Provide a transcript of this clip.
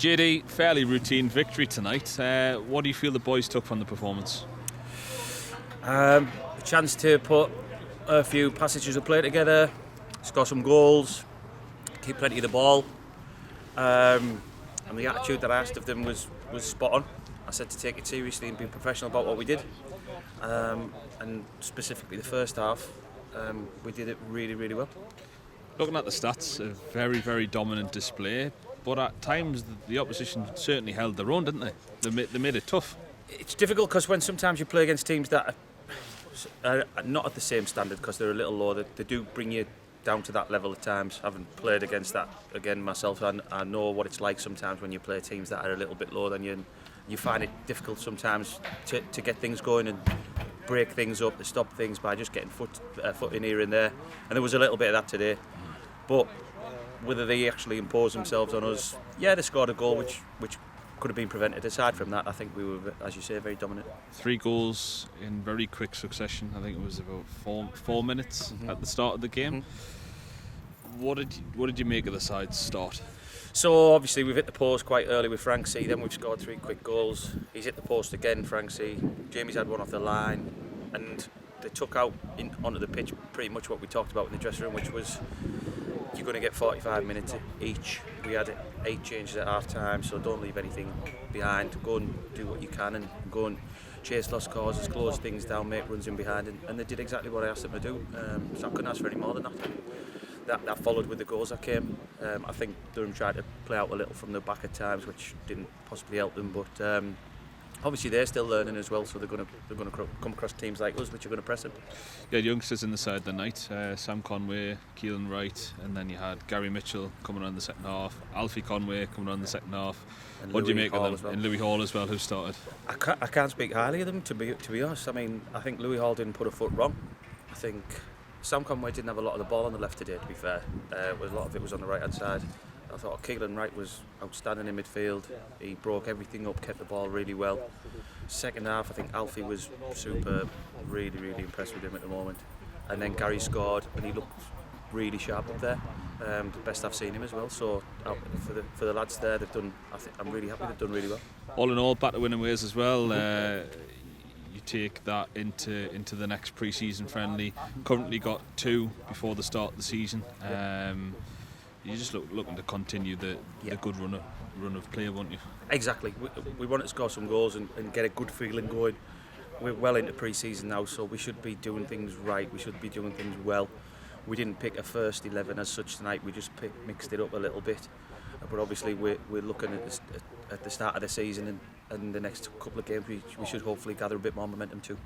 JD, fairly routine victory tonight. What do you feel the boys took from the performance? A chance to put a few passages of play together, score some goals, keep plenty of the ball, and the attitude that I asked of them was spot on. I said to take it seriously and be professional about what we did, and specifically the first half, we did it really, really well. Looking at the stats, a very, very dominant display, but at times the opposition certainly held their own, didn't they? They made it tough. It's difficult because when sometimes you play against teams that are not at the same standard because they're a little lower, they do bring you down to that level at times. Having played against that again myself, I know what it's like sometimes when you play teams that are a little bit lower than you, and you find it difficult sometimes to get things going and break things up, to stop things by just getting foot in here and there. And there was a little bit of that today. But whether they actually impose themselves on us, yeah, they scored a goal which could have been prevented. Aside from that, I think we were, as you say, very dominant. 3 goals in very quick succession. I think it was about 4 minutes at the start of the game. What did you make of the side's start? So obviously we've hit the post quite early with Frank C. Then we've scored 3 quick goals. He's hit the post again, Frank C. Jamie's had one off the line, and they took out onto the pitch pretty much what we talked about in the dressing room, which was you're going to get 45 minutes each. We had 8 changes at half time, so don't leave anything behind. Go and do what you can and go and chase lost causes, close things down, make runs in behind, and they did exactly what I asked them to do. So I couldn't ask for any more than that. That followed with the goals that came. I think Durham tried to play out a little from the back at times, which didn't possibly help them, but obviously they're still learning as well, so they're going to come across teams like us which are going to press them. You had youngsters in the side the night, Sam Conway, Keelan Wright, and then you had Gary Mitchell coming on in the second half, Alfie Conway coming on in the second half. What do you make of them? Well. And Louis Hall as well, who started? I can't speak highly of them, to be honest. I mean, I think Louis Hall didn't put a foot wrong. I think Sam Conway didn't have a lot of the ball on the left today, to be fair. A lot of it was on the right hand side. I thought Keelan Wright was outstanding in midfield. He broke everything up, kept the ball really well. Second half, I think Alfie was superb. Really, really impressed with him at the moment. And then Gary scored, and he looked really sharp up there. The best I've seen him as well. So for the lads there, they've done. I'm really happy they've done really well. All in all, back to winning ways as well. You take that into the next pre-season friendly. Currently got 2 before the start of the season. You're just looking to continue the good run of play, won't you? Exactly. We want to score some goals and get a good feeling going. We're well into pre-season now, so we should be doing things right. We should be doing things well. We didn't pick a first 11 as such tonight. We just mixed it up a little bit. But obviously we're looking at the start of the season and the next couple of games we should hopefully gather a bit more momentum too.